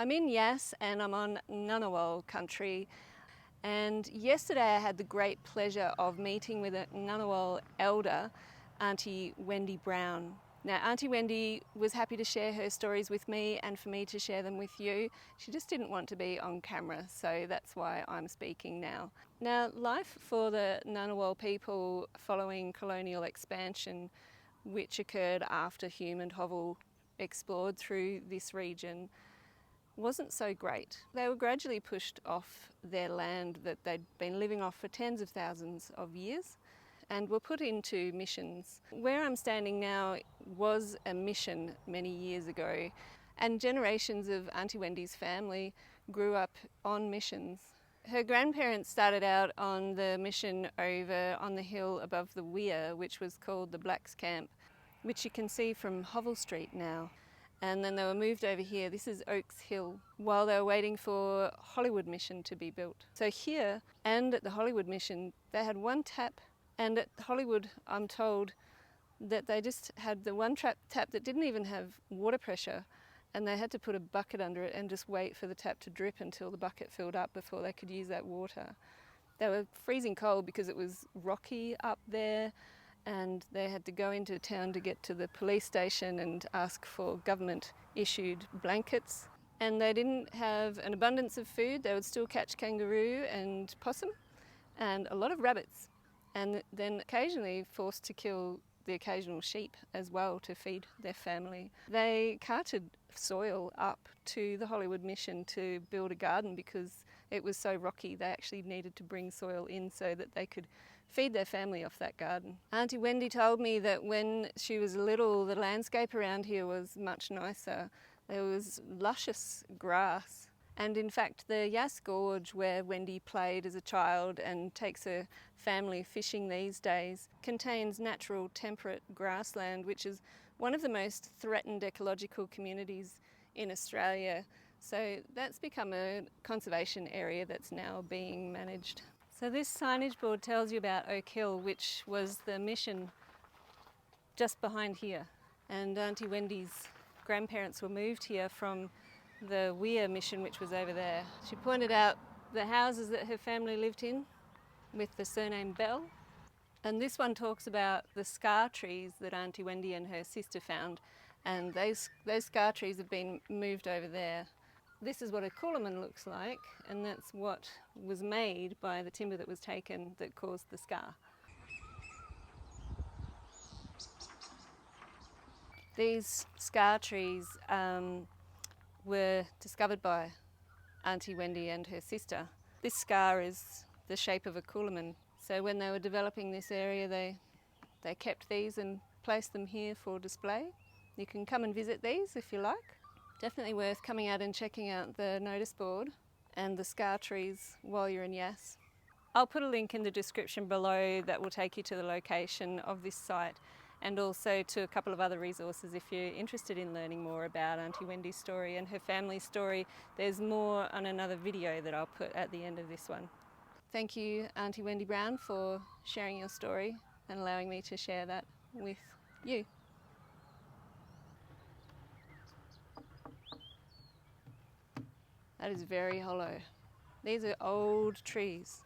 I'm in Yass and I'm on Ngunnawal country, and yesterday I had the great pleasure of meeting with a Ngunnawal Elder, Aunty Wendy Brown. Now, Aunty Wendy was happy to share her stories with me and for me to share them with you. She just didn't want to be on camera, so that's why I'm speaking now. Now, life for the Ngunnawal people following Colonial Expansion, which occurred after Hume and Hovell explored through this region, wasn't so great. They were gradually pushed off their land that they'd been living off for tens of thousands of years and were put into missions. Where I'm standing now was a mission many years ago, and generations of Aunty Wendy's family grew up on missions. Her grandparents started out on the mission over on the hill above the weir, which was called the Blacks Camp, which you can see from Hovell Street now. And then they were moved over here. This is Oaks Hill, while they were waiting for Hollywood Mission to be built. So here and at the Hollywood Mission, they had one tap, and at Hollywood, I'm told that they just had the one tap that didn't even have water pressure, and they had to put a bucket under it and just wait for the tap to drip until the bucket filled up before they could use that water. They were freezing cold because it was rocky up there, and they had to go into town to get to the police station and ask for government-issued blankets. And they didn't have an abundance of food. They would still catch kangaroo and possum and a lot of rabbits, and then occasionally forced to kill the occasional sheep as well to feed their family. They carted soil up to the Hollywood Mission to build a garden because it was so rocky. They actually needed to bring soil in so that they could feed their family off that garden. Aunty Wendy told me that when she was little, the landscape around here was much nicer. There was luscious grass. And in fact, the Yass Gorge, where Wendy played as a child and takes her family fishing these days, contains natural temperate grassland, which is one of the most threatened ecological communities in Australia. So that's become a conservation area that's now being managed. So this signage board tells you about Oakill, which was the mission just behind here. And Aunty Wendy's grandparents were moved here from the weir mission, which was over there. She pointed out the houses that her family lived in with the surname Bell. And this one talks about the scar trees that Aunty Wendy and her sister found, and those scar trees have been moved over there. This is what a coolamon looks like, and that's what was made by the timber that was taken that caused the scar. These scar trees were discovered by Aunty Wendy and her sister. This scar is the shape of a coolamon. So when they were developing this area, they kept these and placed them here for display. You can come and visit these if you like. Definitely worth coming out and checking out the notice board and the scar trees while you're in Yass. I'll put a link in the description below that will take you to the location of this site, and also to a couple of other resources if you're interested in learning more about Aunty Wendy's story and her family's story. There's more on another video that I'll put at the end of this one. Thank you, Aunty Wendy Brown, for sharing your story and allowing me to share that with you. That is very hollow. These are old trees.